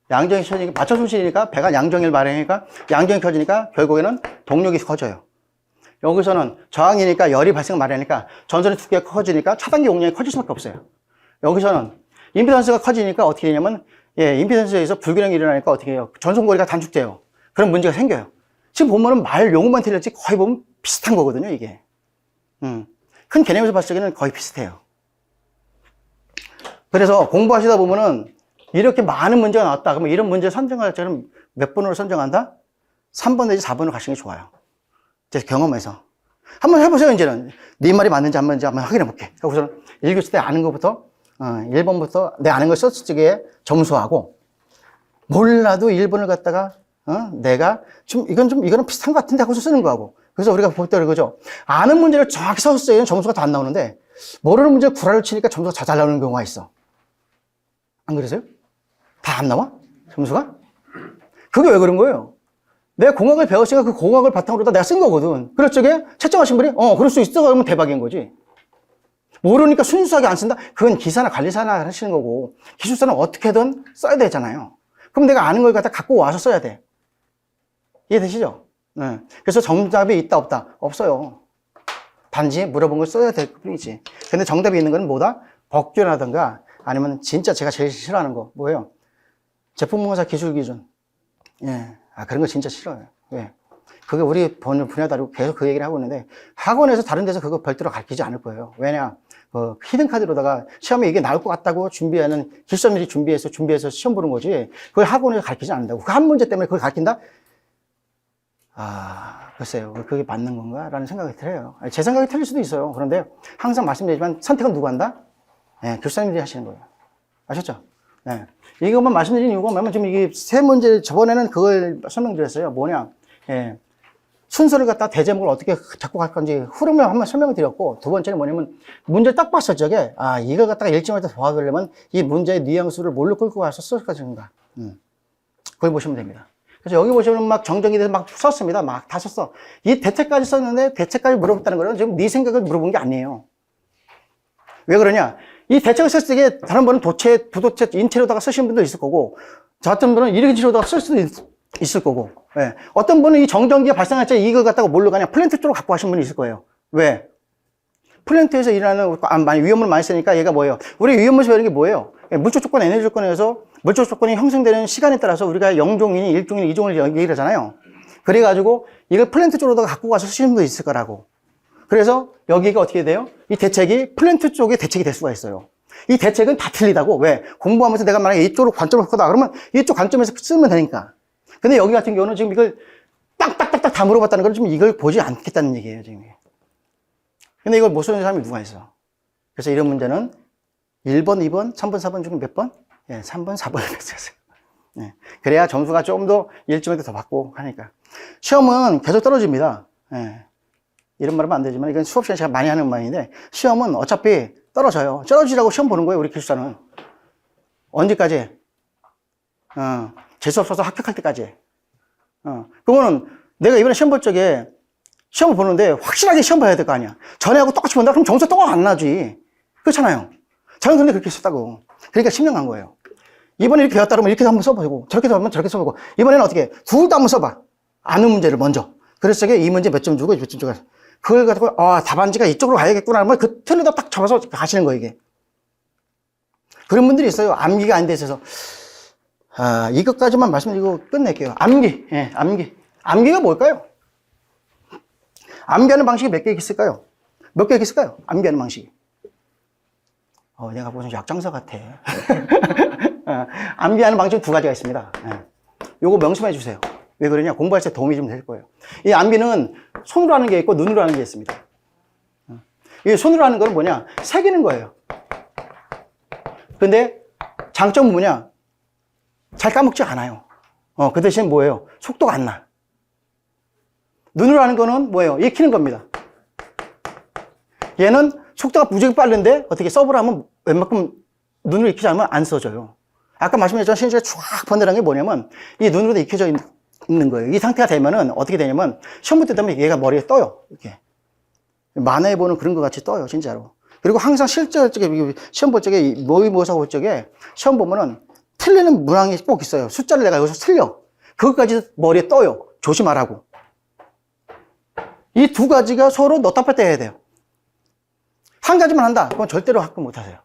양정이 커지니까, 마찰 손실이니까, 배관 양정을 발생하니까, 양정이 커지니까, 결국에는 동력이 커져요. 여기서는 저항이니까, 열이 발생 마련이니까, 전선의 두께가 커지니까, 차단기 용량이 커질 수밖에 없어요. 여기서는 임피던스가 커지니까 어떻게 되냐면, 예, 임피던스에 의해서 불균형이 일어나니까 어떻게 해요? 전송거리가 단축돼요. 그런 문제가 생겨요. 지금 보면은 말 용어만 틀렸지 거의 보면 비슷한 거거든요, 이게. 큰 개념에서 봤을 때는 거의 비슷해요. 그래서 공부하시다 보면은 이렇게 많은 문제가 나왔다. 그러면 이런 문제 선정할 때는 몇 번으로 선정한다? 3번 내지 4번으로 가시는 게 좋아요. 제 경험에서. 한번 해보세요, 이제는. 네 말이 맞는지 안 맞는지 한번 확인해 볼게. 우선 1교시 때 아는 것부터, 1번부터 내 아는 걸 썼을 적에 점수하고, 몰라도 1번을 갖다가, 내가 이거는 비슷한 것 같은데 하고서 쓰는 거하고. 그래서 우리가 볼 때 그러죠. 아는 문제를 정확히 썼을 때는 점수가 더 안 나오는데, 모르는 문제를 구라를 치니까 점수가 잘 나오는 경우가 있어. 안 그러세요? 다 안 나와? 점수가? 그게 왜 그런 거예요? 내가 공학을 배웠으니까 그 공학을 바탕으로 다 내가 쓴 거거든. 그럴 적에 채점하신 분이, 그럴 수 있어. 그러면 대박인 거지. 모르니까 순수하게 안 쓴다? 그건 기사나 관리사나 하시는 거고, 기술사는 어떻게든 써야 되잖아요. 그럼 내가 아는 걸 갖고 와서 써야 돼. 이해되시죠? 네. 그래서 정답이 있다, 없다? 없어요. 단지 물어본 걸 써야 될 뿐이지. 근데 정답이 있는 건 뭐다? 법규라든가, 아니면 진짜 제가 제일 싫어하는 거, 뭐예요? 제품공사 기술기준. 예. 그런 거 진짜 싫어요. 예. 그게 우리 분야도 아니고 계속 그 얘기를 하고 있는데, 학원에서 다른 데서 그거 별도로 가르치지 않을 거예요. 왜냐? 히든카드로다가 시험에 이게 나올 것 같다고 준비하는, 기술사들이 준비해서 시험 보는 거지, 그걸 학원에서 가르치지 않는다고. 그 한 문제 때문에 그걸 가르친다? 글쎄요. 그게 맞는 건가? 라는 생각이 들어요. 제 생각이 틀릴 수도 있어요. 그런데 항상 말씀드리지만 선택은 누가 한다? 예, 교수님들이 하시는 거예요. 아셨죠? 네. 이것만 말씀드린 이유가 뭐냐면 지금 이게 세 문제, 저번에는 그걸 설명드렸어요. 뭐냐. 예. 순서를 갖다 대제목을 어떻게 잡고 갈 건지 흐름을 한번 설명을 드렸고, 두 번째는 뭐냐면 문제를 딱 봤을 적에 이걸 갖다가 일정할 때 도와주려면 이 문제의 뉘앙스를 뭘로 끌고 가서 쓸 것인가. 그걸 보시면 됩니다. 그래서 여기 보시면 막 정정이 돼서 막 썼습니다. 막 다 썼어. 이 대체까지 썼는데 대체까지 물어봤다는 거는 지금 네 생각을 물어본 게 아니에요. 왜 그러냐? 이 대책을 썼을 때 다른 분은 도체, 부도체, 인체로다가 쓰시는 분도 있을 거고, 저 같은 분은 이력인체로다가 쓸 수도 있을 거고, 예. 어떤 분은 이 정전기가 발생할 때 이걸 갖다가 뭘로 가냐? 플랜트 쪽으로 갖고 가신 분이 있을 거예요. 왜? 플랜트에서 일하는, 많이 위험을 많이 쓰니까 얘가 뭐예요? 우리 위험물에서 배우는 게 뭐예요? 물적 조건, 에너지 조건에서 물적 조건이 형성되는 시간에 따라서 우리가 0종이니 1종이니 2종을 얘기를 하잖아요. 그래가지고 이걸 플랜트 쪽으로다가 갖고 가서 쓰시는 분도 있을 거라고. 그래서 여기가 어떻게 돼요? 이 대책이 플랜트 쪽에 대책이 될 수가 있어요. 이 대책은 다 틀리다고. 왜? 공부하면서 내가 만약에 이쪽으로 관점을 볼 거다 그러면 이쪽 관점에서 쓰면 되니까. 근데 여기 같은 경우는 지금 이걸 딱딱딱딱 다 물어봤다는 건 지금 이걸 보지 않겠다는 얘기예요, 지금. 근데 이걸 못 쓰는 사람이 누가 있어? 그래서 이런 문제는 1번, 2번, 3번, 4번 중에 몇 번? 예, 3번, 4번을 했어요. 예. 그래야 점수가 좀 더 일정할 때 더 받고 하니까. 시험은 계속 떨어집니다. 예. 이런 말 하면 안 되지만 이건 수업 시간에 제가 많이 하는 말인데, 시험은 어차피 떨어져요. 떨어지라고 시험 보는 거예요, 우리 기술사는. 언제까지? 재수 없어서 합격할 때까지. 그거는 내가 이번에 시험 볼 적에 시험을 보는데 확실하게 시험 봐야 될 거 아니야. 전에하고 똑같이 본다? 그럼 점수 똑같이 안 나지. 그렇잖아요. 저는 근데 그렇게 썼다고. 그러니까 10년 간 거예요. 이번에 이렇게 배웠다 그러면 이렇게 한번 써보고, 저렇게 하면 저렇게 써보고, 이번에는 어떻게? 둘 다 한번 써봐. 아는 문제를 먼저. 그래서 이 문제 몇 점 주고, 몇 점 주고. 그걸 가지고, 답안지가 이쪽으로 가야겠구나 하면 그 틀에다 딱 잡아서 가시는 거예요, 이게. 그런 분들이 있어요. 암기가 안 돼 있어서. 이것까지만 말씀드리고 끝낼게요. 암기. 예, 암기. 암기가 뭘까요? 암기하는 방식이 몇 개 있을까요? 몇 개 있을까요? 암기하는 방식이. 내가 무슨 약장사 같아. 암기하는 방식 두 가지가 있습니다. 예. 요거 명심해 주세요. 왜 그러냐? 공부할 때 도움이 좀 될 거예요. 이 암기는 손으로 하는 게 있고 눈으로 하는 게 있습니다. 이 손으로 하는 건 뭐냐? 새기는 거예요. 근데 장점은 뭐냐? 잘 까먹지 않아요. 그 대신 뭐예요? 속도가 안 나. 눈으로 하는 거는 뭐예요? 익히는 겁니다. 얘는 속도가 무지하게 빠른데 어떻게 서브를 하면 웬만큼 눈으로 익히지 않으면 안 써져요. 아까 말씀드렸던 신체가 쫙 번들어간 게 뭐냐면 이 눈으로 익혀져 있는 거예요. 이 상태가 되면은 어떻게 되냐면 시험 볼 때 되면 얘가 머리에 떠요. 이렇게. 만화에 보는 그런 것 같이 떠요, 진짜로. 그리고 항상 실제 시험 볼 적에 모의고사 볼 적에 시험 보면은 틀리는 문항이 꼭 있어요. 숫자를 내가 여기서 틀려. 그것까지 머리에 떠요. 조심하라고. 이 두 가지가 서로 넣다 뺐다 해야 돼요. 한 가지만 한다. 그건 절대로 합격 못 하세요.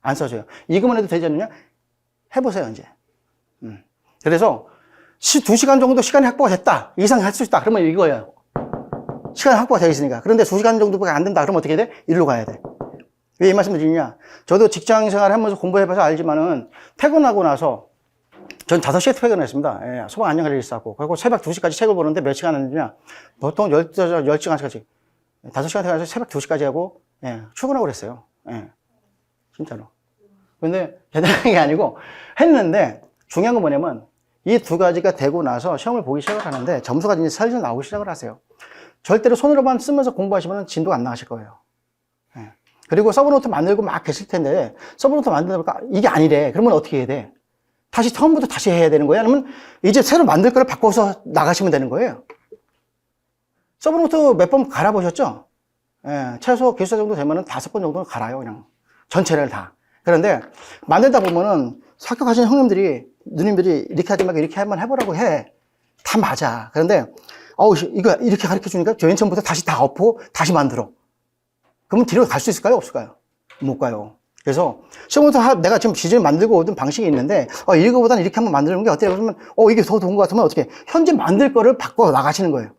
안 써줘요. 이것만 해도 되지 않느냐? 해보세요, 이제. 그래서 2시간 정도 시간이 확보가 됐다. 이상 할 수 있다. 그러면 이거예요. 시간이 확보가 되어 있으니까. 그런데 2시간 정도밖에 안 된다. 그러면 어떻게 돼? 일로 가야 돼. 왜 이 말씀을 드리냐? 저도 직장 생활 하면서 공부해봐서 알지만은 퇴근하고 나서 전 5시에 퇴근했습니다. 예, 소방 안전관리를 있었고. 그리고 새벽 2시까지 책을 보는데 몇 시간 했느냐? 보통 10시간까지. 5시간 퇴근해서 새벽 2시까지 하고, 예, 출근하고 그랬어요. 예, 진짜로. 근데 대단한 게 아니고 했는데 중요한 건 뭐냐면 이 두 가지가 되고 나서 시험을 보기 시작을 하는데 점수가 이제 살살 나오기 시작을 하세요. 절대로 손으로만 쓰면서 공부하시면 진도가 안 나가실 거예요. 예. 그리고 서브노트 만들고 막 계실 텐데 서브노트 만들다 보니까 이게 아니래. 그러면 어떻게 해야 돼? 다시 처음부터 다시 해야 되는 거예요? 아니면 이제 새로 만들 거를 바꿔서 나가시면 되는 거예요? 서브노트 몇 번 갈아보셨죠? 예, 최소 기술사 정도 되면은 5번 정도는 갈아요, 그냥. 전체를 다. 그런데 만들다 보면은 합격하신 형님들이, 누님들이 이렇게 하지 말고 이렇게 한번 해보라고 해. 다 맞아. 그런데, 이거 이렇게 가르쳐 주니까 맨 처음부터 다시 다 엎고 다시 만들어. 그러면 뒤로 갈 수 있을까요? 없을까요? 못 가요. 그래서 시험부터 내가 지금 기존에 만들고 오던 방식이 있는데, 이거보다는 이렇게 한번 만드는 게 어때요? 그러면, 이게 더 좋은 것 같으면 어떻게, 현재 만들 거를 바꿔 나가시는 거예요.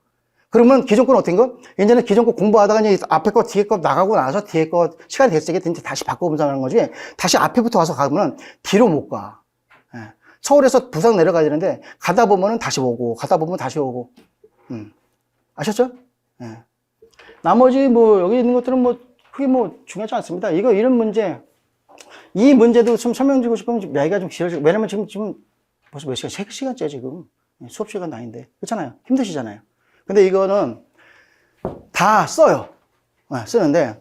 그러면 기존 거는 어떤 거? 이제는 기존 거 공부하다가 이제 앞에 거, 뒤에 거 나가고 나서 뒤에 거 시간이 됐을 때 다시 바꿔보자는 거지. 다시 앞에부터 와서 가면 뒤로 못 가. 예. 서울에서 부산 내려가야 되는데 가다 보면은 다시 오고, 가다 보면 다시 오고. 아셨죠? 예. 나머지 뭐 여기 있는 것들은 뭐 크게 뭐 중요하지 않습니다. 이런 문제, 이 문제도 좀 설명드리고 싶으면 얘기가 좀 길어지고, 왜냐면 지금 벌써 몇 시간? 3시간째 지금. 수업 시간도 아닌데. 그렇잖아요. 힘드시잖아요. 근데 이거는 다 써요. 쓰는데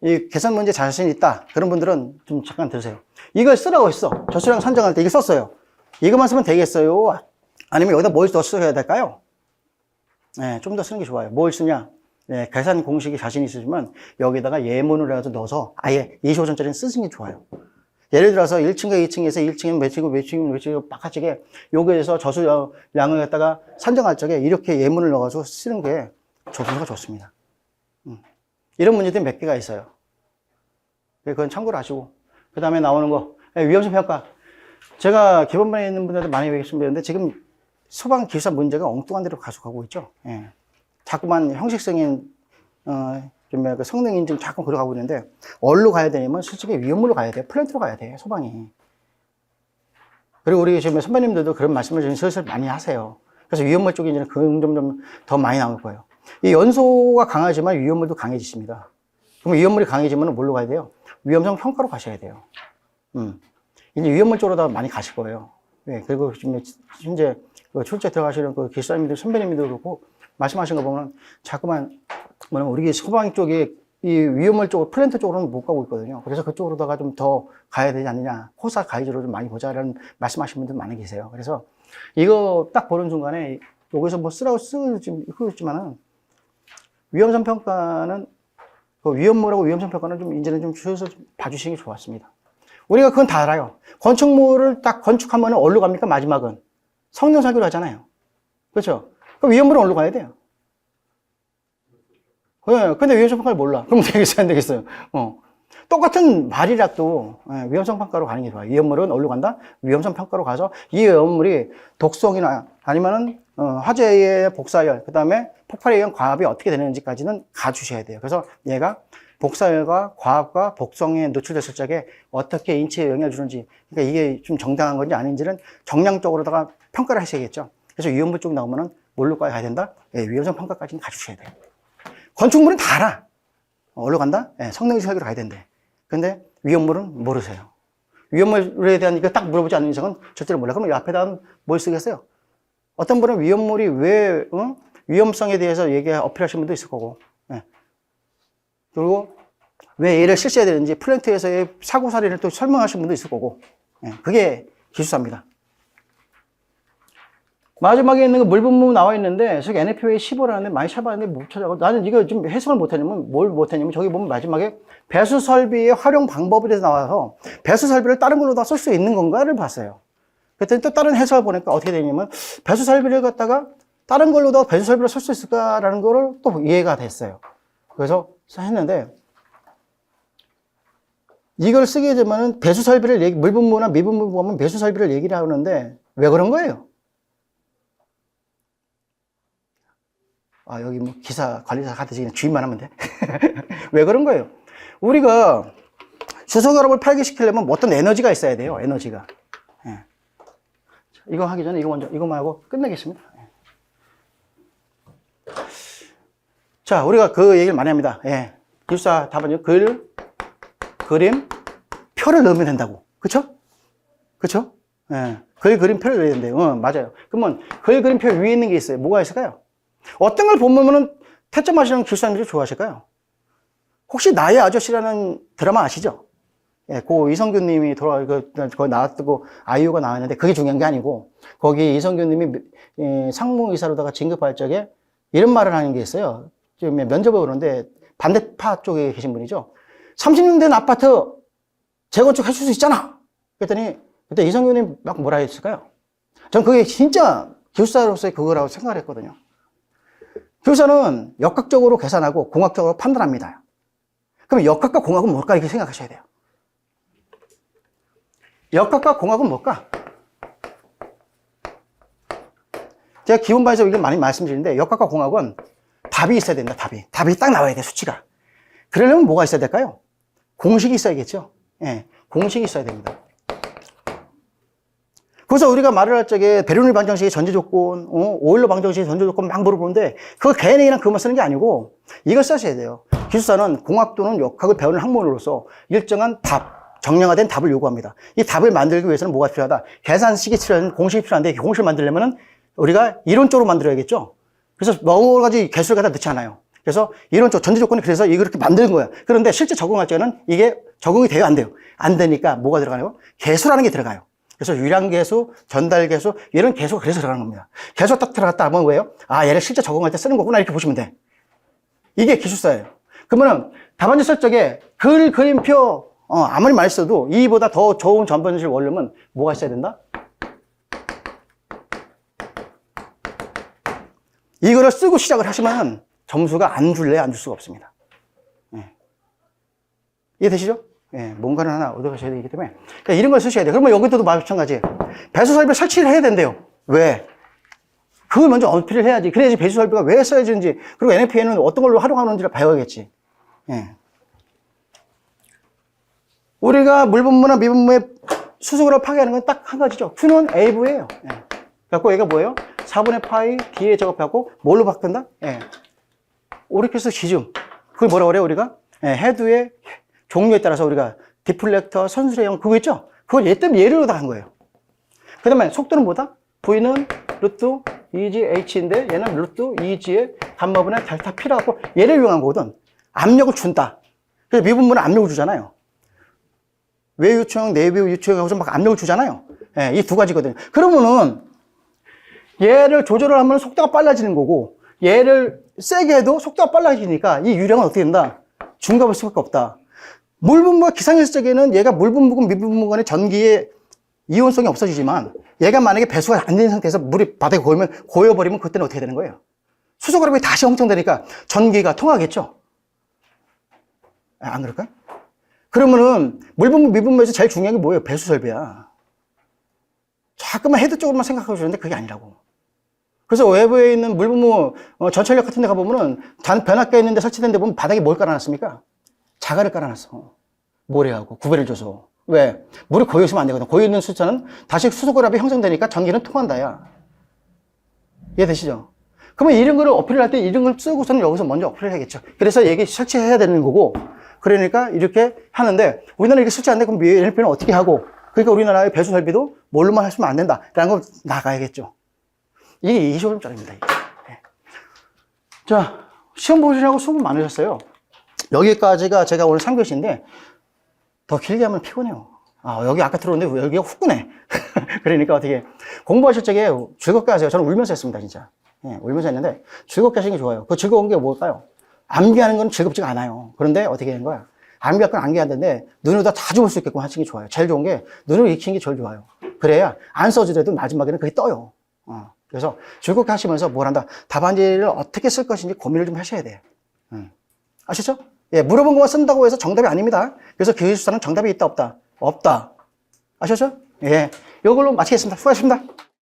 이 계산 문제 자신 있다 그런 분들은 좀 잠깐 들으세요. 이걸 쓰라고 했어. 저수량 산정할 때 이거 썼어요. 이것만 쓰면 되겠어요? 아니면 여기다 뭘 더 써야 될까요? 네, 좀 더 쓰는 게 좋아요. 뭘 쓰냐? 네, 계산 공식이 자신 있으시면 여기다가 예문을 해서 넣어서 아예 25점짜리는 쓰시는 게 좋아요. 예를 들어서 1층과 2층에서 1층은 몇 층이고 빡가지게 여기에서 저수량을 갖다가 산정할 적에 이렇게 예문을 넣어가지고 쓰는 게 조선소가 좋습니다. 이런 문제들이 몇 개가 있어요. 그건 참고를 하시고. 그 다음에 나오는 거, 위험성 평가. 제가 기본반에 있는 분들한테 많이 얘기했는데 지금 소방 기술사 문제가 엉뚱한 데로 가져가고 있죠. 예. 자꾸만 형식성인, 그 성능 인증 자꾸 걸어가고 있는데, 어디로 가야 되냐면 솔직히 위험물로 가야 돼요. 플랜트로 가야 돼요. 소방이. 그리고 우리 지금 선배님들도 그런 말씀을 좀 슬슬 많이 하세요. 그래서 위험물 쪽이 이제 점점 더 많이 나올 거예요. 이 연소가 강하지만 위험물도 강해지십니다. 그럼 위험물이 강해지면 뭘로 가야 돼요? 위험성 평가로 가셔야 돼요. 이제 위험물 쪽으로 다 많이 가실 거예요. 네, 그리고 지금 현재 출제 들어가시는 그 기술사님들, 선배님들도 그렇고, 말씀하신 거 보면 자꾸만, 우리 소방 쪽에 이 위험물 쪽으로, 플랜트 쪽으로는 못 가고 있거든요. 그래서 그쪽으로다가 좀 더 가야 되지 않느냐, 호사 가이드로 좀 많이 보자라는 말씀하시는 분들 많이 계세요. 그래서 이거 딱 보는 순간에 여기서 뭐 쓰라고 쓰고 있지만은 위험성 평가는, 그 위험물하고 위험성 평가는 좀 이제는 좀 주셔서 봐주시는 게 좋았습니다. 우리가 그건 다 알아요. 건축물을 딱 건축하면 어디로 갑니까? 마지막은 성능 설계로 하잖아요. 그렇죠? 그럼 위험물은 어디로 가야 돼요? 네, 근데 위험성 평가를 몰라. 그럼 되겠어요? 안 되겠어요? 똑같은 말이라도 위험성 평가로 가는 게 좋아요. 위험물은 어디로 간다? 위험성 평가로 가서 이 위험물이 독성이나 아니면은 화재의 복사열, 그 다음에 폭발에 의한 과압이 어떻게 되는지까지는 가주셔야 돼요. 그래서 얘가 복사열과 과압과 복성에 노출됐을 적에 어떻게 인체에 영향을 주는지, 그러니까 이게 좀 정당한 건지 아닌지는 정량적으로다가 평가를 하셔야겠죠. 그래서 위험물 쪽 나오면은 뭘로 가야 된다? 위험성 평가까지는 가주셔야 돼요. 건축물은 다 알아. 어디로 간다? 성능 설계로 가야 된대. 근데 위험물은 모르세요. 위험물에 대한 이거 딱 물어보지 않는 이상은 절대로 몰라. 그럼 이 앞에다 뭘 쓰겠어요? 어떤 분은 위험물이 왜, 위험성에 대해서 어필하시는 분도 있을 거고, 그리고 왜 얘를 실시해야 되는지 플랜트에서의 사고 사례를 또 설명하시는 분도 있을 거고, 그게 기술사입니다. 마지막에 있는 거 물분무 나와 있는데, 저기 NFPA 15라는데 많이 찾아봤는데 못 찾아가고, 나는 이거 좀 해석을 못했냐면, 뭘 못했냐면, 저기 보면 마지막에 배수 설비의 활용 방법에 대해서 나와서, 배수 설비를 다른 걸로 다 쓸 수 있는 건가를 봤어요. 그랬더니 또 다른 해석을 보니까 어떻게 되냐면, 배수 설비를 갖다가 다른 걸로 더 배수 설비를 쓸 수 있을까라는 거를 또 이해가 됐어요. 그래서 했는데, 이걸 쓰게 되면은 배수 설비를 물분무나 미분무 보면 배수 설비를 얘기를 하는데, 왜 그런 거예요? 여기 뭐 기사, 관리사 가듯이 그냥 주인만 하면 돼? 왜 그런 거예요? 우리가 주소결합을 파괴시키려면 뭐 어떤 에너지가 있어야 돼요, 에너지가. 이거 하기 전에 이거만 하고 끝내겠습니다. 자, 우리가 그 얘기를 많이 합니다. 기술사 답은요, 그림, 표를 넣으면 된다고. 그쵸? 그쵸? 그림, 표를 넣어야 된대요. 맞아요. 그러면 그림, 표 위에 있는 게 있어요. 뭐가 있을까요? 어떤 걸 보면은 태점하시는 기술사님들이 좋아하실까요? 혹시 나의 아저씨라는 드라마 아시죠? 고 이성균 님이 거기 나왔고, 아이유가 나왔는데 그게 중요한 게 아니고, 거기 이성균 님이 상무이사로다가 진급할 적에 이런 말을 하는 게 있어요. 지금 면접을 오는데 반대파 쪽에 계신 분이죠. 30년 된 아파트 재건축 해줄 수 있잖아. 그랬더니 그때 이성균 님 막 뭐라 했을까요? 전 그게 진짜 기술사로서의 그거라고 생각을 했거든요. 기술사는 역학적으로 계산하고 공학적으로 판단합니다. 그럼 역학과 공학은 뭘까? 이렇게 생각하셔야 돼요. 역학과 공학은 뭘까? 제가 기본반에서 이걸 많이 말씀드리는데, 역학과 공학은 답이 있어야 된다, 답이 딱 나와야 돼, 수치가. 그러려면 뭐가 있어야 될까요? 공식이 있어야겠죠? 공식이 있어야 됩니다. 그래서 우리가 말을 할 적에 베르놀 방정식의 전제조건, 오일러 방정식의 전제조건 막 물어보는데, 그거 개인이랑 그것만 쓰는 게 아니고, 이걸 써셔야 돼요. 기술사는 공학 또는 역학을 배우는 학문으로서 일정한 정량화된 답을 요구합니다. 이 답을 만들기 위해서는 뭐가 필요하다? 계산식이 필요한 공식이 필요한데, 이 공식을 만들려면 우리가 이론적으로 만들어야겠죠? 그래서 여러 가지 개수를 갖다 넣지 않아요. 그래서 이런 전제 조건이 그래서 이거 이렇게 만드는 거예요. 그런데 실제 적용할 때는 이게 적용이 돼요, 안 돼요? 안 되니까 뭐가 들어가요? 개수라는 게 들어가요. 그래서 유량개수, 전달개수, 이런 개수가 그래서 들어가는 겁니다. 개수가 딱 들어갔다 하면 왜요? 아, 얘를 실제 적용할 때 쓰는 거구나, 이렇게 보시면 돼. 이게 기술사예요. 그러면은 답안지 쓸 적에 글, 그림표, 아무리 많이 써도 이보다 더 좋은 전번질 원룸은 뭐가 있어야 된다? 이거를 쓰고 시작을 하시면 점수가 안 줄래 안 줄 수가 없습니다. 예. 이해되시죠? 예, 뭔가를 하나 얻어가셔야 되기 때문에. 그러니까 이런 걸 쓰셔야 돼요. 그러면 여기도 마찬가지예요. 배수 설비를 설치를 해야 된대요. 왜? 그걸 먼저 어필을 해야지. 그래야지 배수 설비가 왜 써야지는지, 그리고 NFP에는 어떤 걸로 활용하는지를 배워야겠지. 예. 우리가 물분무나 미분무의 수속으로 파괴하는 건 딱 한 가지죠. Q는 AV예요. 예. 그래서 얘가 뭐예요? 4분의 파이 D에 작업하고 뭘로 바꾼다? 예. 오리피스 기준. 그걸 뭐라 그래요, 우리가? 예, 헤드의 종류에 따라서 우리가 디플렉터, 선수레형 그거 있죠? 그걸 얘 때문에 얘를 한 거예요. 그 다음에 속도는 뭐다? V는 루트 2G H인데 얘는 루트 2G의 감마분의 델타 P라고 얘를 이용한 거거든. 압력을 준다. 그래서 미분무는 압력을 주잖아요. 외 유초형, 내외 유초형하고서 막 압력을 주잖아요. 예, 이 두 가지거든요. 그러면은 얘를 조절을 하면 속도가 빨라지는 거고 얘를 세게 해도 속도가 빨라지니까 이 유량은 어떻게 된다? 중갑을 수밖에 없다. 물분무와 기상일적에는 얘가 물분무고 미분무 간의 전기의 이온성이 없어지지만 얘가 만약에 배수가 안 된 상태에서 물이 바닥에 고여버리면 그때는 어떻게 되는 거예요? 수소그룹이 다시 형성되니까 전기가 통하겠죠? 안 그럴까요? 그러면은 물분무, 미분무에서 제일 중요한 게 뭐예요? 배수 설비야. 자꾸만 헤드 쪽으로만 생각하고 있는데 그게 아니라고. 그래서 외부에 있는 물분무 전철역 같은 데 가보면은 변압기가 있는데 설치된 데 보면 바닥에 뭘 깔아놨습니까? 자갈을 깔아놨어. 모래하고 구배를 줘서. 왜? 물이 고여 있으면 안 되거든. 고여 있는 숫자는 다시 수소그룹이 형성되니까 전기는 통한다야. 이해되시죠? 그러면 이런 거를 어필을 할 때 이런 걸 쓰고서는 여기서 먼저 어필을 해야겠죠. 그래서 얘기 설치해야 되는 거고, 그러니까 이렇게 하는데 우리나라 이렇게 설치 안 돼. 그럼 NFP는 어떻게 하고? 그러니까 우리나라의 배수 설비도 뭘로만 하시면 안 된다. 라는 걸 나가야겠죠. 이게 25점짜리입니다. 네. 자, 시험 보시라고 수고 많으셨어요. 여기까지가 제가 오늘 3교시인데 더 길게 하면 피곤해요. 아, 여기 아까 들어오는데 여기가 후끈해. 그러니까 어떻게 공부하실 적에 즐겁게 하세요. 저는 울면서 했습니다, 진짜. 네, 울면서 했는데 즐겁게 하시는 게 좋아요. 그 즐거운 게 뭘까요? 암기하는 건 즐겁지가 않아요. 그런데 어떻게 되는 거야? 암기할 건 암기해야 되는데 눈으로 다 죽을 수 있게끔 하시는 게 좋아요. 제일 좋은 게 눈으로 익히는 게 제일 좋아요. 그래야 안 써지더라도 마지막에는 그게 떠요. 그래서 즐겁게 하시면서 뭘 한다? 답안지를 어떻게 쓸 것인지 고민을 좀 하셔야 돼요. 아시죠? 예, 물어본 것만 쓴다고 해서 정답이 아닙니다. 그래서 기술사는 정답이 있다, 없다? 없다. 아셨죠? 예, 이걸로 마치겠습니다. 수고하셨습니다.